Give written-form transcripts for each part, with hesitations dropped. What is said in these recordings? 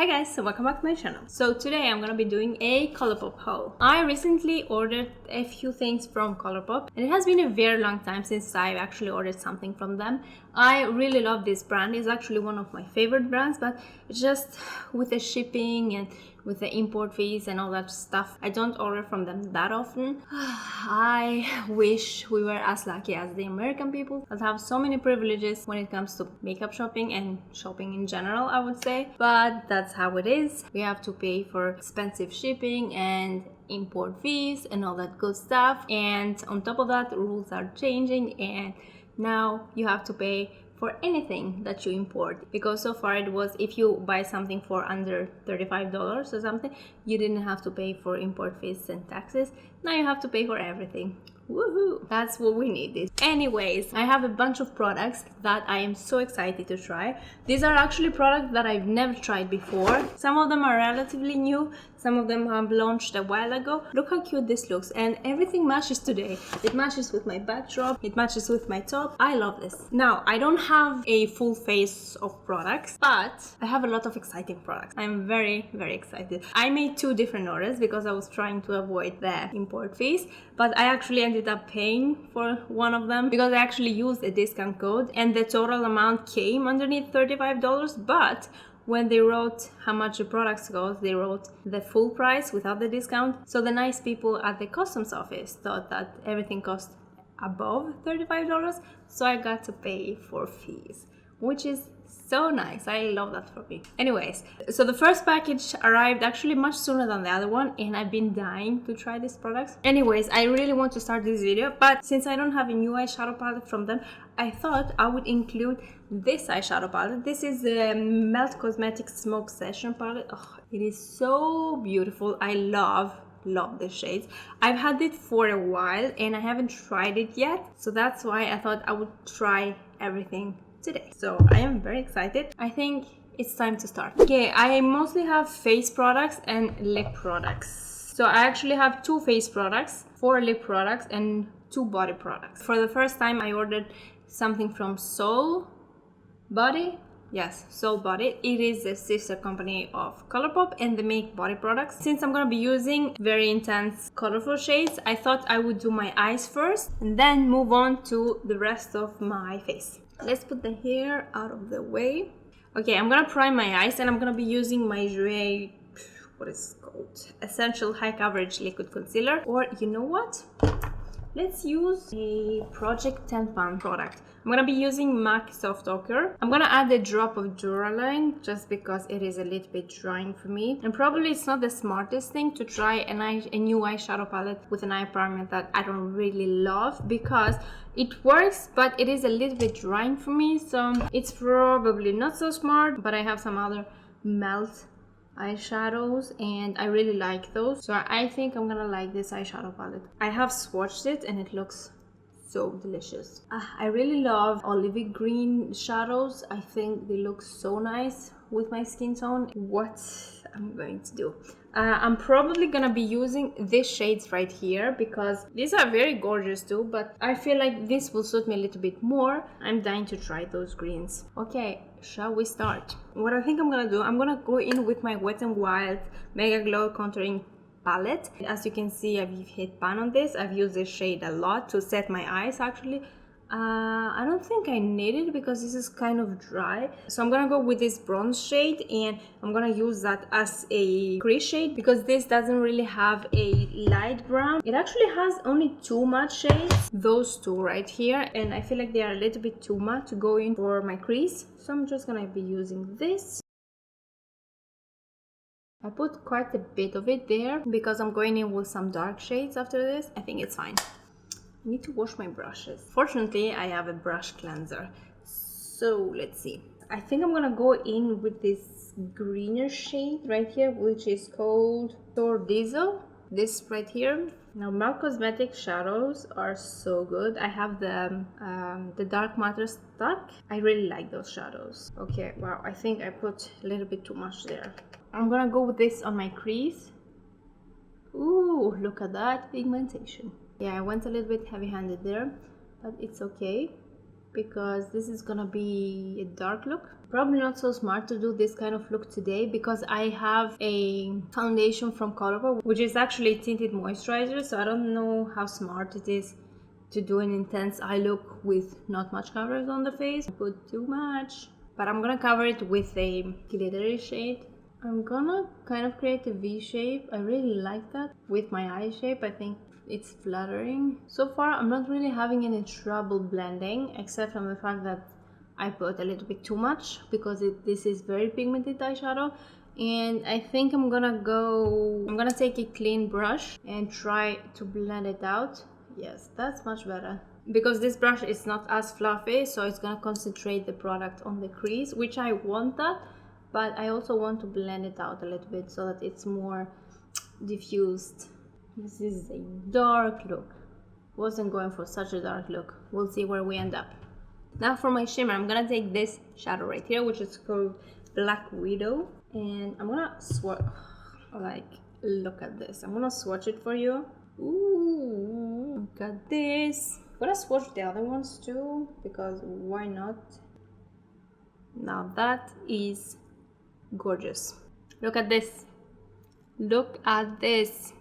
Hi guys, so welcome back to my channel. So today I'm gonna be doing a Colourpop haul. I recently ordered a few things from Colourpop and it has been a very long time since I've actually ordered something from them. I really love this brand. It's actually one of my favorite brands, but it's just with the shipping and with the import fees and all that stuff, I don't order from them that often. I wish we were as lucky as the American people that have so many privileges when it comes to makeup shopping and shopping in general, I would say. But that's how it is. We have to pay for expensive shipping and import fees and all that good stuff. And on top of that, rules are changing and now you have to pay for anything that you import, because so far it was if you buy something for under $35 or something, you didn't have to pay for import fees and taxes. Now you have to pay for everything. Woohoo! That's what we need this. Anyways, I have a bunch of products that I am so excited to try. These are actually products that I've never tried before. Some of them are relatively new, some of them have launched a while ago. Look how cute this looks, and everything matches today. It matches with my backdrop, it matches with my top. I love this. Now, I don't have a full face of products, but I have a lot of exciting products. I'm very excited. I made two different orders because I was trying to avoid the import fees, but I actually ended up paying for one of them because I actually used a discount code and the total amount came underneath $35, but when they wrote how much the products cost, they wrote the full price without the discount. So the nice people at the customs office thought that everything cost above $35, so I got to pay for fees, which is so nice. I love that for me. Anyways, so the first package arrived actually much sooner than the other one, and I've been dying to try these products. Anyways, I really want to start this video, but since I don't have a new eyeshadow palette from them, I thought I would include this eyeshadow palette. This is the Melt Cosmetics Smoke Session palette. Oh, it is so beautiful. I love the shades. I've had it for a while and I haven't tried it yet, so that's why I thought I would try everything today. So I am very excited. I think it's time to start. Okay, I mostly have face products and lip products. So I actually have 2 face products, 4 lip products, and 2 body products. For the first time I ordered something from Soul Body. Yes, Soul Body. It is the sister company of Colourpop and they make body products. Since I'm gonna be using very intense colorful shades, I thought I would do my eyes first and then move on to the rest of my face. Let's put the hair out of the way. Okay, I'm gonna prime my eyes and I'm gonna be using my Jouer, what is it called? Essential High Coverage Liquid Concealer. Or you know what? Let's use a Project 10 Pound product. I'm gonna be using MAC Soft Ochre. I'm gonna add a drop of Duraline just because it is a little bit drying for me. And probably it's not the smartest thing to try a new eyeshadow palette with an eye primer that I don't really love, because it works, but it is a little bit drying for me. So it's probably not so smart, but I have some other melt eyeshadows and I really like those, so I think I'm gonna like this eyeshadow palette. I have swatched it and it looks so delicious. I really love olivey green shadows. I think they look so nice with my skin tone. What I'm going to do, I'm probably gonna be using these shades right here because these are very gorgeous too, but I feel like this will suit me a little bit more. I'm dying to try those greens. Okay, shall we start? What I think I'm gonna do, I'm gonna go in with my Wet n Wild Mega Glow Contouring palette. As you can see, I've hit pan on this. I've used this shade a lot to set my eyes actually. I don't think I need it because this is kind of dry, so I'm gonna go with this bronze shade and I'm gonna use that as a crease shade because this doesn't really have a light brown. It actually has only 2 matte shades, those 2 right here, and I feel like they are a little bit too matte to go in for my crease, so I'm just gonna be using this. I put quite a bit of it there because I'm going in with some dark shades after this. I think it's fine. I need to wash my brushes. Fortunately, I have a brush cleanser. So let's see. I think I'm gonna go in with this greener shade right here, which is called Thor Diesel. This right here. Now, MAC Cosmetics shadows are so good. I have the Dark Matter Stuck. I really like those shadows. Okay, wow, I think I put a little bit too much there. I'm gonna go with this on my crease. Ooh, look at that pigmentation. Yeah, I went a little bit heavy-handed there, but it's okay. because this is gonna be a dark look. Probably not so smart to do this kind of look today because I have a foundation from Colourpop, which is actually tinted moisturizer, so I don't know how smart it is to do an intense eye look with not much coverage on the face. I put too much, but I'm gonna cover it with a glittery shade. I'm gonna kind of create a V shape. I really like that with my eye shape. I think it's flattering. So far I'm not really having any trouble blending, except from the fact that I put a little bit too much because this is very pigmented eyeshadow. And I think I'm gonna take a clean brush and try to blend it out. Yes, that's much better. Because this brush is not as fluffy, so it's gonna concentrate the product on the crease, which I want that, but I also want to blend it out a little bit so that it's more diffused. This is a dark look. Wasn't going for such a dark look. We'll see where we end up. Now for my shimmer, I'm gonna take this shadow right here, which is called Black Widow, and I'm gonna swatch. Like, look at this. I'm gonna swatch it for you. Ooh, look at this. I'm gonna swatch the other ones too, because why not? Now that is gorgeous. Look at this. Look at this.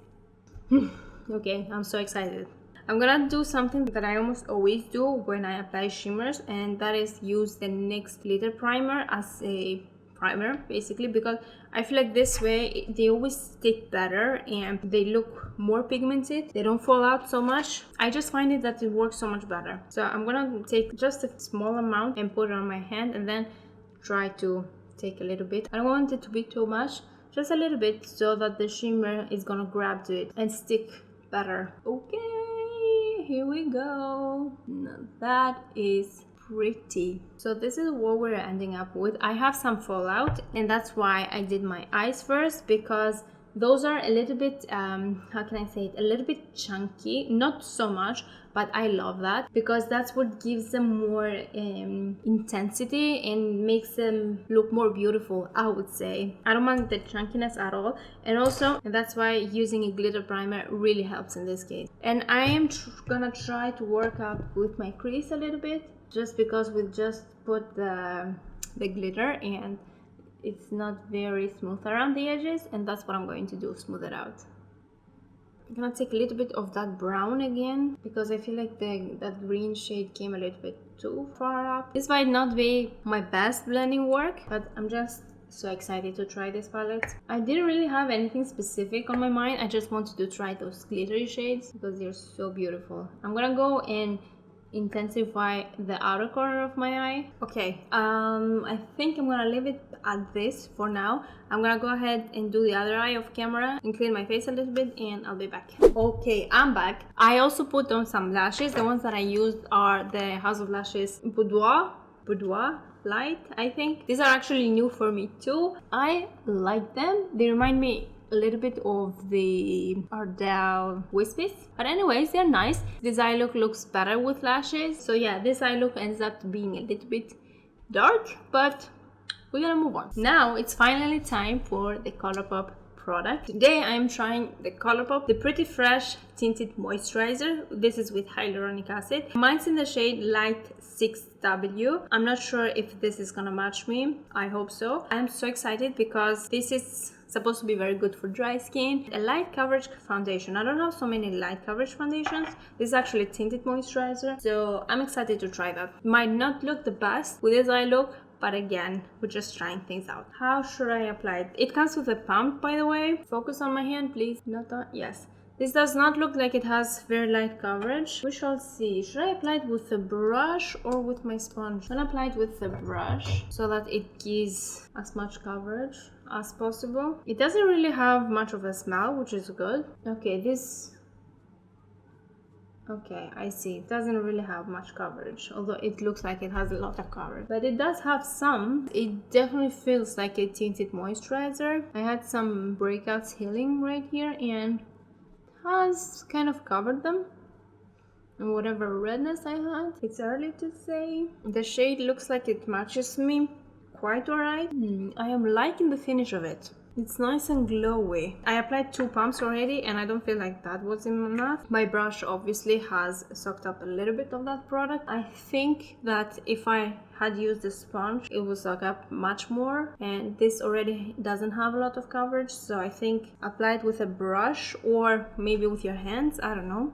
Okay, I'm so excited. I'm gonna do something that I almost always do when I apply shimmers, and that is use the NYX glitter primer as a primer, basically, because I feel like this way they always stick better and they look more pigmented. They don't fall out so much. I just find it that it works so much better. So I'm gonna take just a small amount and put it on my hand, and then try to take a little bit. I don't want it to be too much, just a little bit, so that the shimmer is gonna grab to it and stick better. Okay, here we go. Now that is pretty. So this is what we're ending up with. I have some fallout, and that's why I did my eyes first, because those are a little bit how can I say it, a little bit chunky, not so much, but I love that because that's what gives them more intensity and makes them look more beautiful, I would say. I don't mind the chunkiness at all, and also that's why using a glitter primer really helps in this case. And I am gonna try to work out with my crease a little bit, just because we just put the glitter and it's not very smooth around the edges, and that's what I'm going to do, smooth it out. I'm gonna take a little bit of that brown again, because I feel like that green shade came a little bit too far up. This might not be my best blending work, but I'm just so excited to try this palette. I didn't really have anything specific on my mind. I just wanted to try those glittery shades because they're so beautiful. I'm gonna go and intensify the outer corner of my eye. Okay, I think I'm gonna leave it at this for now. I'm gonna go ahead and do the other eye off camera and clean my face a little bit, and I'll be back. Okay, I'm back. I also put on some lashes. The ones that I used are the House of Lashes Boudoir Lite, I think. These are actually new for me too. I like them. They remind me a little bit of the Ardell Wispies, but anyways, they're nice. This eye look looks better with lashes, so yeah, this eye look ends up being a little bit dark, but we're gonna move on. Now it's finally time for the Colourpop product. Today I'm trying the Colourpop, the Pretty Fresh Tinted Moisturizer. This is with hyaluronic acid. Mine's in the shade Light 6W. I'm not sure if this is gonna match me. I hope so. I'm so excited because this is supposed to be very good for dry skin. A light coverage foundation. I don't have so many light coverage foundations. This is actually a tinted moisturizer, so I'm excited to try that. Might not look the best with this eye look, but again, we're just trying things out. How should I apply it? It comes with a pump, by the way. Focus on my hand, please. Not on. Yes. This does not look like it has very light coverage. We shall see. Should I apply it with a brush or with my sponge? I'm gonna apply it with the brush so that it gives as much coverage as possible. It doesn't really have much of a smell, which is good. Okay, okay, I see. It doesn't really have much coverage, although it looks like it has a lot of coverage. But it does have some. It definitely feels like a tinted moisturizer. I had some breakouts healing right here, and has kind of covered them. And whatever redness I had, it's early to say. The shade looks like it matches me quite alright. I am liking the finish of it. It's nice and glowy. I applied 2 pumps already and I don't feel like that was enough. My brush obviously has soaked up a little bit of that product. I think that if I had used a sponge, it would soak up much more, and this already doesn't have a lot of coverage, so I think apply it with a brush or maybe with your hands, I don't know.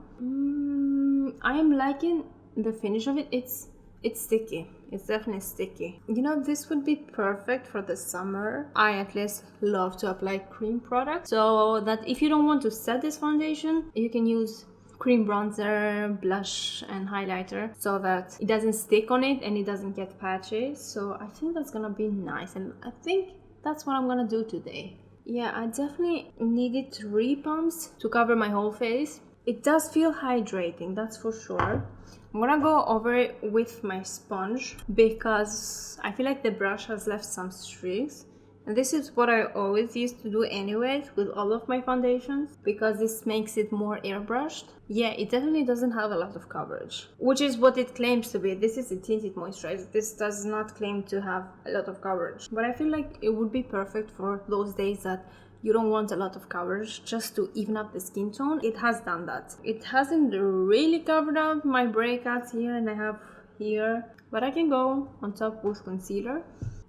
I am liking the finish of it. It's sticky. It's definitely sticky. You know, this would be perfect for the summer. I at least love to apply cream products, so that if you don't want to set this foundation, you can use cream bronzer, blush and highlighter so that it doesn't stick on it and it doesn't get patchy. So I think that's gonna be nice, and I think that's what I'm gonna do today. Yeah, I definitely needed 3 pumps to cover my whole face. It does feel hydrating, that's for sure. I'm gonna go over it with my sponge because I feel like the brush has left some streaks. And this is what I always used to do anyways with all of my foundations, because this makes it more airbrushed. Yeah, it definitely doesn't have a lot of coverage, which is what it claims to be. This is a tinted moisturizer. This does not claim to have a lot of coverage. But I feel like it would be perfect for those days that you don't want a lot of coverage, just to even up the skin tone. It has done that. It hasn't really covered up my breakouts here and I have here, but I can go on top with concealer.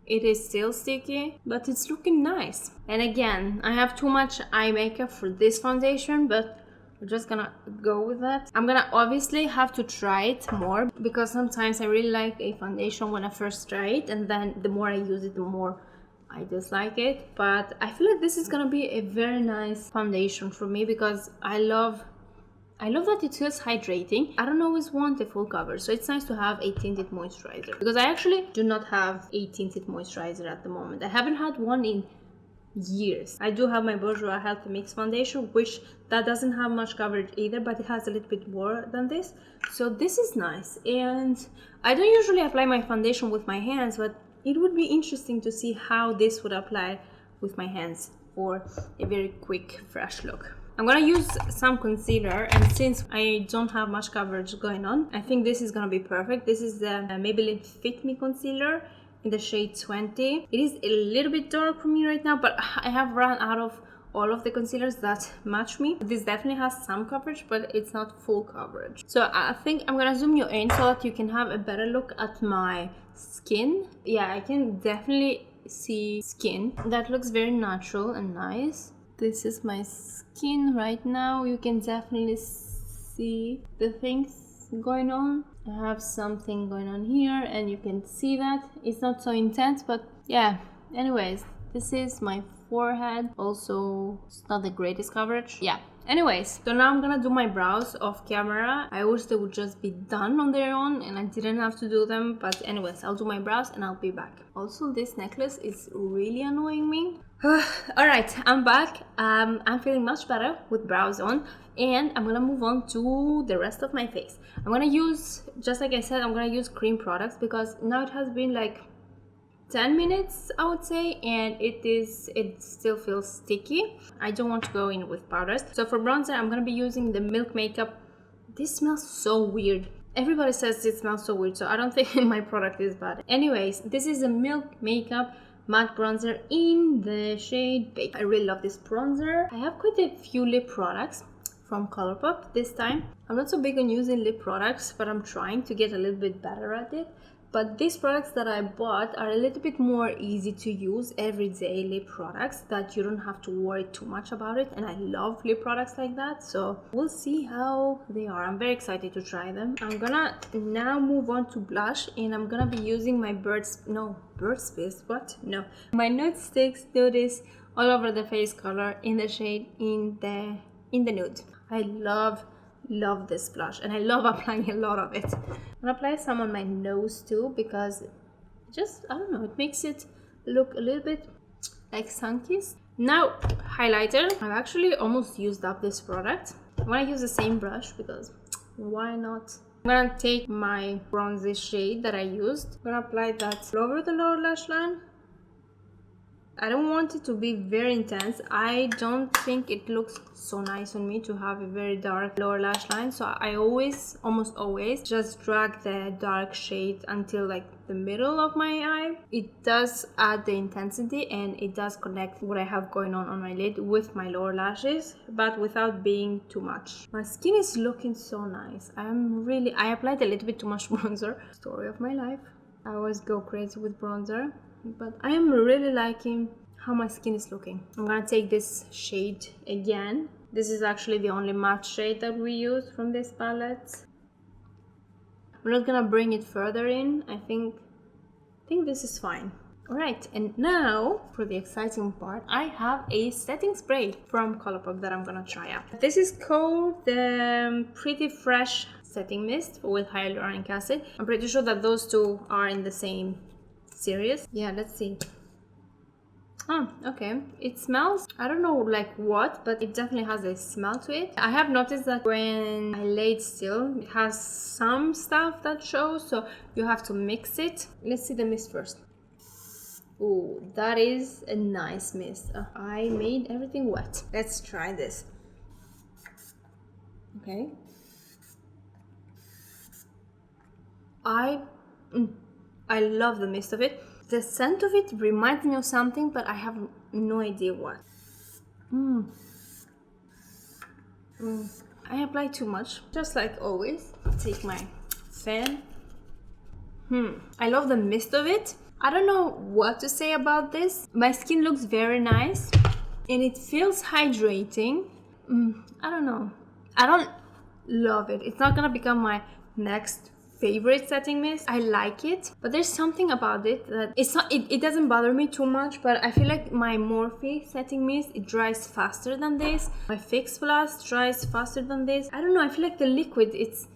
It is still sticky, but it's looking nice. And again, I have too much eye makeup for this foundation, but we're just gonna go with that. I'm gonna obviously have to try it more, because sometimes I really like a foundation when I first try it, and then the more I use it, the more I dislike it. But I feel like this is gonna be a very nice foundation for me, because I love that it feels hydrating. I don't always want a full cover, so it's nice to have a tinted moisturizer, because I actually do not have a tinted moisturizer at the moment. I haven't had one in years. I do have my Boudoir Healthy Mix foundation, which that doesn't have much coverage either, but it has a little bit more than this, so this is nice. And I don't usually apply my foundation with my hands, but it would be interesting to see how this would apply with my hands for a very quick, fresh look. I'm gonna use some concealer, and since I don't have much coverage going on, I think this is gonna be perfect. This is the Maybelline Fit Me concealer in the shade 20. It is a little bit dark for me right now, but I have run out of all of the concealers that match me. This definitely has some coverage, but it's not full coverage. So I think I'm gonna zoom you in so that you can have a better look at my skin. Yeah, I can definitely see skin. That looks very natural and nice. This is my skin right now. You can definitely see the things going on. I have something going on here and you can see that. It's not so intense, but yeah. Anyways, this is my forehead. Also, it's not the greatest coverage. Yeah. Anyways, so now I'm gonna do my brows off camera. I wish they would just be done on their own and I didn't have to do them. But anyways, I'll do my brows and I'll be back. Also, this necklace is really annoying me. Alright, I'm back. I'm feeling much better with brows on, and I'm gonna move on to the rest of my face. I'm gonna use, just like I said, I'm gonna use cream products because now it has been like 10 minutes, I would say, and it still feels sticky. I don't want to go in with powders. So for bronzer, I'm gonna be using the Milk Makeup. This smells so weird. Everybody says it smells so weird, so I don't think my product is bad. Anyways, this is a Milk Makeup matte bronzer in the shade Beige. I really love this bronzer. I have quite a few lip products from Colourpop this time. I'm not so big on using lip products, but I'm trying to get a little bit better at it. But these products that I bought are a little bit more easy to use, everyday lip products that you don't have to worry too much about it. And I love lip products like that, so we'll see how they are. I'm very excited to try them. I'm gonna now move on to blush, and I'm gonna be using my my Nudestix Nudies all over the face color in the shade in the nude. I love this blush and I love applying a lot of it. I'm gonna apply some on my nose too, because just, I don't know, it makes it look a little bit like sun-kissed. Now, highlighter. I've actually almost used up this product. I'm gonna use the same brush because why not? I'm gonna take my bronzy shade that I used. I'm gonna apply that all over the lower lash line. I don't want it to be very intense. I don't think it looks so nice on me to have a very dark lower lash line. So I always, almost always, just drag the dark shade until like the middle of my eye. It does add the intensity and it does connect what I have going on my lid with my lower lashes, but without being too much. My skin is looking so nice. I applied a little bit too much bronzer. Story of my life. I always go crazy with bronzer, but I am really liking how my skin is looking. I'm gonna take this shade again. This is actually the only matte shade that we use from this palette. I'm not gonna bring it further in. I think this is fine. Alright, and now for the exciting part, I have a setting spray from Colourpop that I'm gonna try out. This is called the Pretty Fresh Setting Mist with hyaluronic acid. I'm pretty sure that those two are in the same series. Yeah, let's see. Oh, okay. It smells, I don't know like what, but it definitely has a smell to it. I have noticed that when I lay it still, it has some stuff that shows, so you have to mix it. Let's see the mist first. Oh, that is a nice mist. I made everything wet. Let's try this. Okay. I love the mist of it. The scent of it reminds me of something, but I have no idea what. I apply too much, just like always. Take my fan. I love the mist of it. I don't know what to say about this. My skin looks very nice and it feels hydrating. I don't know. I don't love it. It's not gonna become my next favorite setting mist. I like it, but there's something about it that it doesn't bother me too much, but I feel like my Morphe setting mist, it dries faster than this. My Fix Plus dries faster than this. I don't know, I feel like the liquid, it's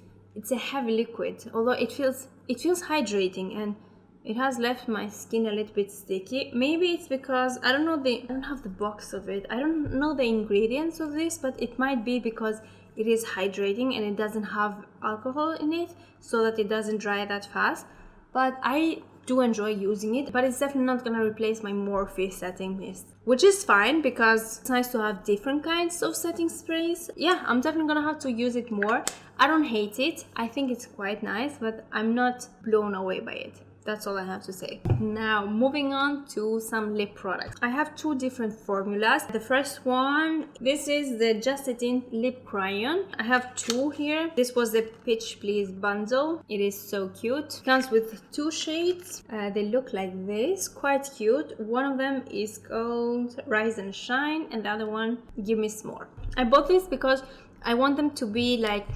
a heavy liquid, although it feels hydrating, and it has left my skin a little bit sticky. Maybe it's because I don't have the box of it. I don't know the ingredients of this, but it might be because it is hydrating and it doesn't have alcohol in it, so that it doesn't dry that fast. But I do enjoy using it, but it's definitely not gonna replace my Morphe setting mist, which is fine because it's nice to have different kinds of setting sprays. Yeah, I'm definitely gonna have to use it more. I don't hate it. I think it's quite nice, but I'm not blown away by it. That's all I have to say. Now, moving on to some lip products. I have two different formulas. The first one, this is the Just a Tint Lip Crayon. I have two here. This was the Pitch Please bundle. It is so cute. It comes with two shades. They look like this, quite cute. One of them is called Rise and Shine, and the other one, Gimme More. I bought this because I want them to be like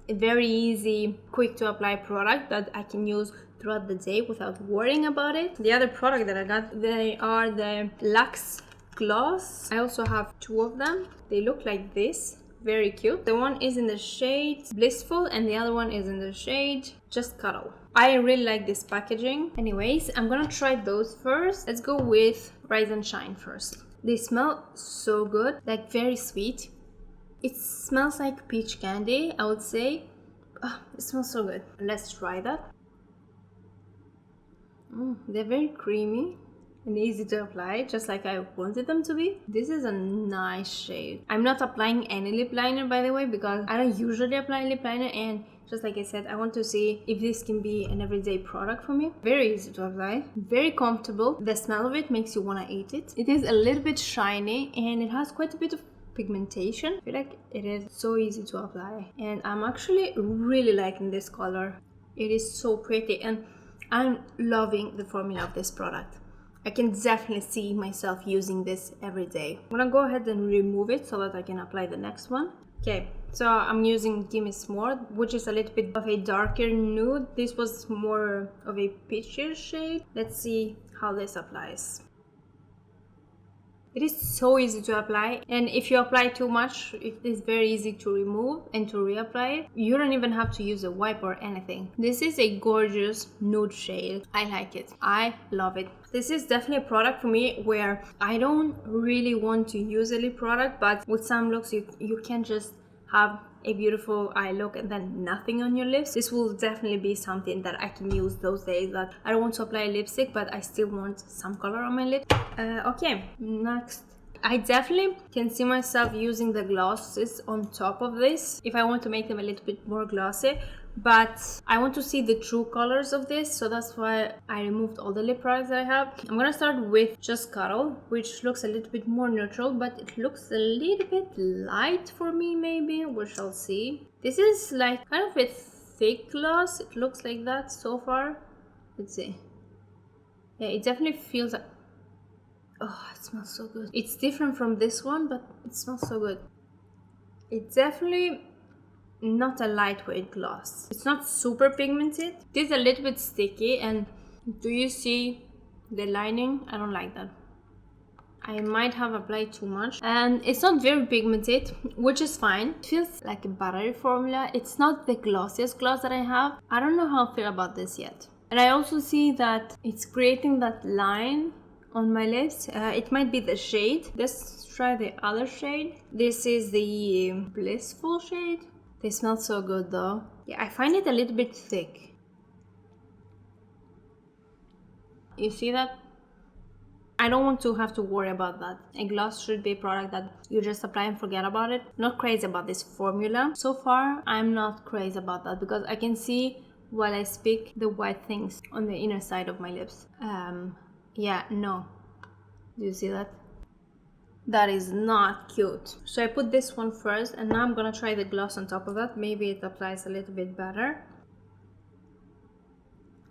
a very easy, quick to apply product that I can use throughout the day without worrying about it. The other product that I got, they are the Luxe Gloss. I also have two of them. They look like this, very cute. The one is in the shade Blissful and the other one is in the shade Just Cuddle. I really like this packaging. Anyways, I'm gonna try those first. Let's go with Rise and Shine first. They smell so good, like very sweet. It smells like peach candy, I would say. It smells so good. Let's try that. They're very creamy and easy to apply, just like I wanted them to be. This is a nice shade. I'm not applying any lip liner, by the way, because I don't usually apply lip liner, and just like I said, I want to see if this can be an everyday product for me. Very easy to apply, very comfortable. The smell of it makes you want to eat it. It is a little bit shiny and it has quite a bit of pigmentation. I feel like it is so easy to apply, and I'm actually really liking this color. It is so pretty and I'm loving the formula of this product. I can definitely see myself using this every day. I'm gonna go ahead and remove it so that I can apply the next one. Okay, so I'm using Gimme More, which is a little bit of a darker nude. This was more of a peachier shade. Let's see how this applies. It is so easy to apply, and if you apply too much, it is very easy to remove and to reapply it. You don't even have to use a wipe or anything. This is a gorgeous nude shade. I like it. I love it. This is definitely a product for me where I don't really want to use a lip product, but with some looks you can just have a beautiful eye look and then nothing on your lips, this will definitely be something that I can use those days that I don't want to apply lipstick but I still want some color on my lips. Okay, next. I definitely can see myself using the glosses on top of this if I want to make them a little bit more glossy, but I want to see the true colors of this, so that's why I removed all the lip products that I have. I'm gonna start with just Cuddle, which looks a little bit more neutral, but it looks a little bit light for me maybe, we shall see. This is like kind of a thick gloss, it looks like that so far. Let's see. Yeah, it definitely feels like, oh, it smells so good. It's different from this one, but it smells so good. It's definitely not a lightweight gloss. It's not super pigmented. It is a little bit sticky, and do you see the lining? I don't like that. I might have applied too much, and it's not very pigmented, which is fine. It feels like a buttery formula. It's not the glossiest gloss that I have. I don't know how I feel about this yet. And I also see that it's creating that line on my lips. It might be the shade. Let's try the other shade. This is the Blissful shade. They smell so good though. Yeah, I find it a little bit thick. You see that? I don't want to have to worry about that. A gloss should be a product that you just apply and forget about it. Not crazy about this formula. So far, I'm not crazy about that because I can see while I speak the white things on the inner side of my lips. Yeah, no. Do you see that? That is not cute. So I put this one first, and now I'm gonna try the gloss on top of that. Maybe it applies a little bit better.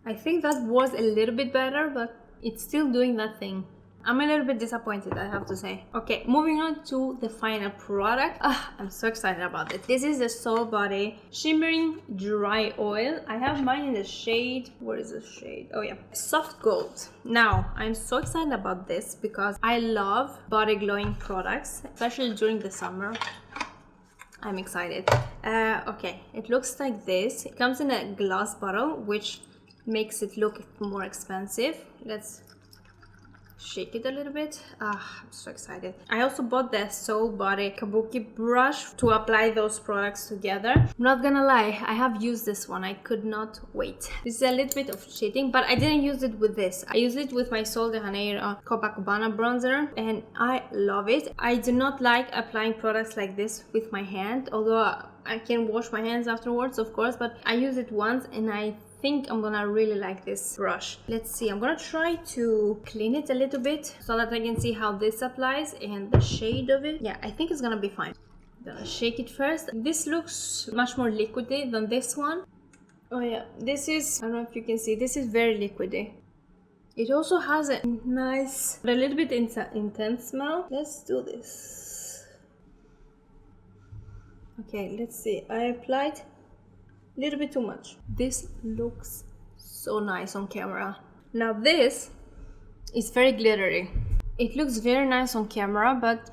I think that was a little bit better, but it's still doing that thing. I'm a little bit disappointed, I have to say. Okay, moving on to the final product. I'm so excited about it. This is the Soul Body Shimmering Dry Oil. I have mine in the shade, where is the shade? Oh yeah, Soft Gold. Now, I'm so excited about this because I love body glowing products, especially during the summer. I'm excited. Okay, it looks like this. It comes in a glass bottle, which makes it look more expensive. Let's shake it a little bit. I'm so excited. I also bought the Soul Body Kabuki brush to apply those products together. I'm not gonna lie, I have used this one. I could not wait. This is a little bit of cheating, but I didn't use it with this. I used it with my Sol de Janeiro Copacabana bronzer, and I love it. I do not like applying products like this with my hand, although I can wash my hands afterwards, of course, but I use it once and I think I'm gonna really like this brush. Let's see, I'm gonna try to clean it a little bit so that I can see how this applies and the shade of it. Yeah, I think it's gonna be fine. I'm gonna shake it first. This looks much more liquidy than this one. Oh yeah, this is, I don't know if you can see, this is very liquidy. It also has a nice, but a little bit intense smell. Let's do this. Okay, let's see, I applied a little bit too much. This looks so nice on camera. Now this is very glittery. It looks very nice on camera, but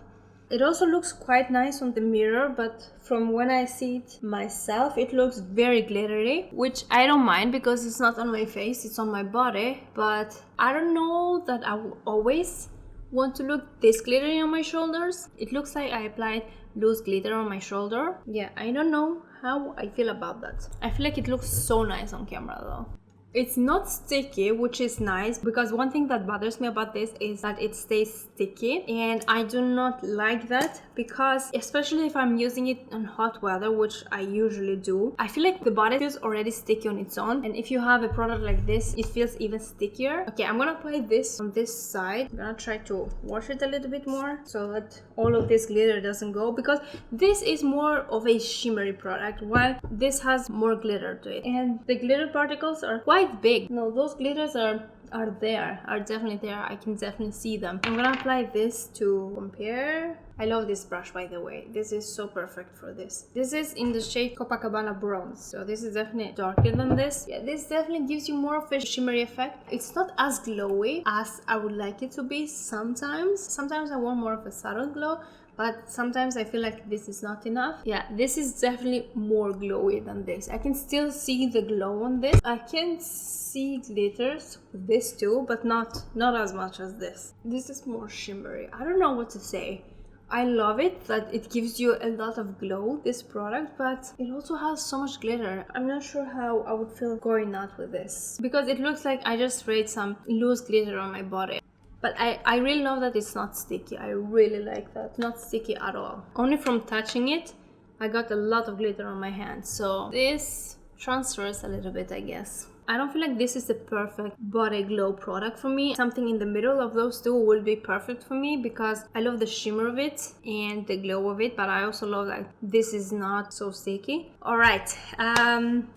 it also looks quite nice on the mirror, but from when I see it myself, it looks very glittery, which I don't mind because it's not on my face, it's on my body, but I don't know that I will always want to look this glittery on my shoulders. It looks like I applied loose glitter on my shoulder. Yeah, I don't know how I feel about that. I feel like it looks so nice on camera though. It's not sticky, which is nice, because one thing that bothers me about this is that it stays sticky, and I do not like that, because especially if I'm using it in hot weather, which I usually do, I feel like the body feels already sticky on its own, and if you have a product like this, it feels even stickier. Okay, I'm gonna apply this on this side. I'm gonna try to wash it a little bit more so that all of this glitter doesn't go, because this is more of a shimmery product, while this has more glitter to it, and the glitter particles are quite big. No, those glitters are definitely there. I can definitely see them. I'm gonna apply this to compare. I love this brush, by the way. This is so perfect for this. This is in the shade Copacabana Bronze, so this is definitely darker than this. Yeah, this definitely gives you more of a shimmery effect. It's not as glowy as I would like it to be sometimes I want more of a subtle glow, but sometimes I feel like this is not enough. Yeah, this is definitely more glowy than this. I can still see the glow on this. I can see glitters with this too, but not as much as this. This is more shimmery. I don't know what to say. I love it that it gives you a lot of glow, this product, but it also has so much glitter. I'm not sure how I would feel going out with this because it looks like I just sprayed some loose glitter on my body. But I really love that it's not sticky. I really like that. Not sticky at all. Only from touching it, I got a lot of glitter on my hands. So this transfers a little bit, I guess. I don't feel like this is the perfect body glow product for me. Something in the middle of those two would be perfect for me because I love the shimmer of it and the glow of it, but I also love that this is not so sticky. Alright,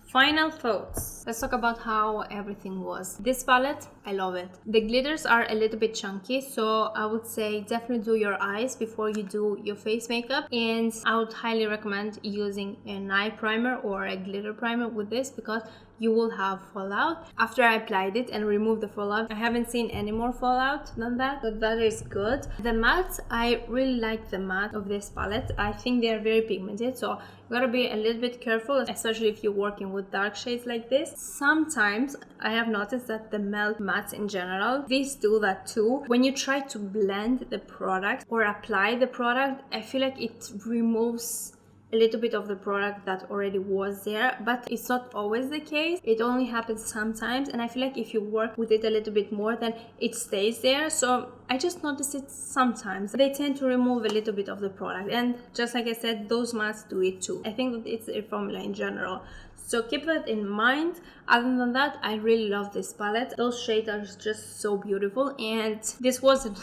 final thoughts. Let's talk about how everything was. This palette, I love it. The glitters are a little bit chunky, so I would say definitely do your eyes before you do your face makeup, and I would highly recommend using an eye primer or a glitter primer with this because you will have fallout. After I applied it and removed the fallout, I haven't seen any more fallout than that, so that is good. The matte, I really like the matte of this palette. I think they are very pigmented, so you gotta be a little bit careful, especially if you're working with dark shades like this. Sometimes I have noticed that the melt mattes in general, these do that too. When you try to blend the product or apply the product, I feel like it removes a little bit of the product that already was there, but it's not always the case. It only happens sometimes, and I feel like if you work with it a little bit more, then it stays there. So I just notice it sometimes. They tend to remove a little bit of the product, and just like I said, those mattes do it too. I think that it's a formula in general. So keep that in mind. Other than that, I really love this palette. Those shades are just so beautiful, and this wasn't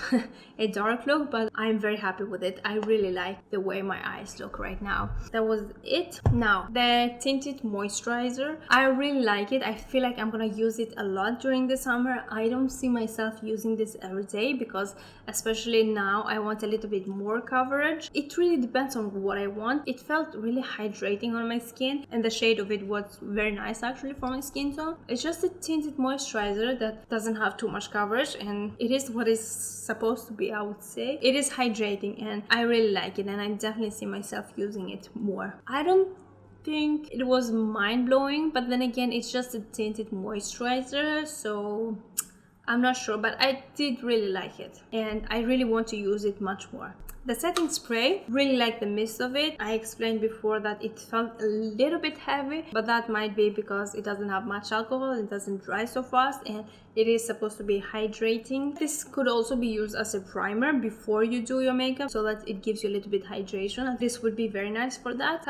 a dark look, but I'm very happy with it. I really like the way my eyes look right now. That was it. Now, the Tinted Moisturizer. I really like it. I feel like I'm gonna use it a lot during the summer. I don't see myself using this every day because especially now I want a little bit more coverage. It really depends on what I want. It felt really hydrating on my skin, and the shade of it was very nice actually for my skin tone. It's just a tinted moisturizer that doesn't have too much coverage, and it is what it's supposed to be, I would say. It is hydrating and I really like it, and I definitely see myself using it more. I don't think it was mind-blowing, but then again, it's just a tinted moisturizer, so I'm not sure, but I did really like it and I really want to use it much more. The setting spray, really like the mist of it. I explained before that it felt a little bit heavy, but that might be because it doesn't have much alcohol, it doesn't dry so fast, and it is supposed to be hydrating. This could also be used as a primer before you do your makeup so that it gives you a little bit hydration. This would be very nice for that.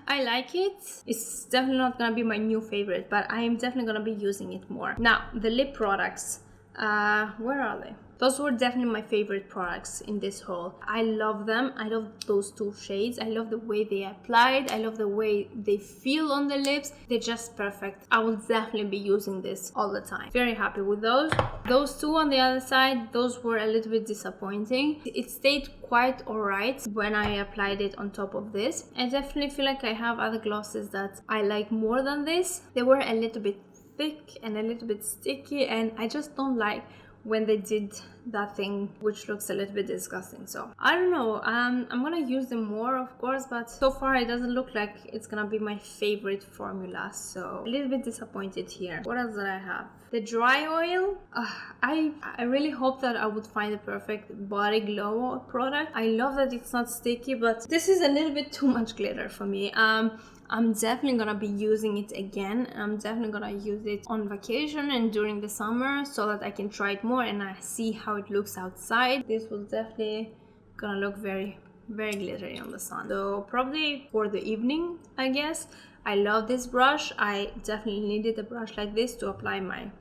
I like it. It's definitely not gonna be my new favorite, but I am definitely gonna be using it more. Now, the lip products. Where are they? Those were definitely my favorite products in this haul. I love them. I love those two shades. I love the way they applied. I love the way they feel on the lips. They're just perfect. I will definitely be using this all the time. Very happy with those. Those two on the other side, those were a little bit disappointing. It stayed quite alright when I applied it on top of this. I definitely feel like I have other glosses that I like more than this. They were a little bit thick and a little bit sticky, and I just don't like when they did that thing, which looks a little bit disgusting. So I don't know, I'm gonna use them more, of course, but so far it doesn't look like it's gonna be my favorite formula, so a little bit disappointed here. What else did I have? The dry oil, I really hope that I would find the perfect body glow product. I love that it's not sticky, but this is a little bit too much glitter for me. I'm definitely gonna be using it again. I'm definitely gonna use it on vacation and during the summer so that I can try it more and I see how it looks outside. This was definitely gonna look very, very glittery on the sun. So probably for the evening, I guess. I love this brush. I definitely needed a brush like this to apply my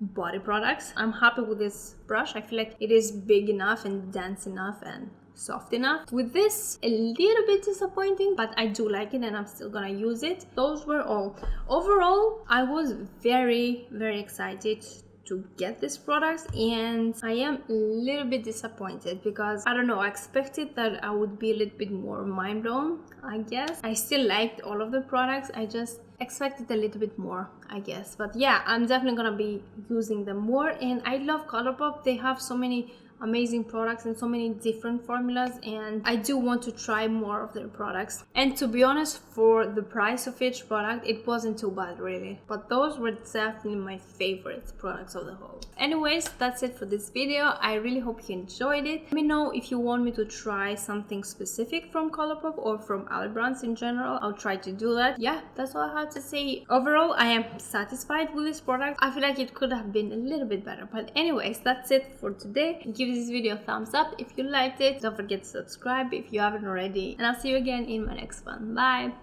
body products. I'm happy with this brush. I feel like it is big enough and dense enough and soft enough. With this, a little bit disappointing, but I do like it and I'm still gonna use it. Those were all. Overall, I was very, very excited to get this product, and I am a little bit disappointed because I don't know, I expected that I would be a little bit more mind blown, I guess. I still liked all of the products, I just expected a little bit more, I guess. But yeah, I'm definitely gonna be using them more, and I love Colourpop. They have so many amazing products and so many different formulas, and I do want to try more of their products. And to be honest, for the price of each product, it wasn't too bad really, but those were definitely my favorite products of the whole. Anyways, that's it for this video. I really hope you enjoyed it. Let me know if you want me to try something specific from Colourpop or from other brands in general. I'll try to do that. Yeah, that's all I have to say. Overall, I am satisfied with this product. I feel like it could have been a little bit better, but anyways, that's it for today. Give this video a thumbs up if you liked it. Don't forget to subscribe if you haven't already, and I'll see you again in my next one. Bye.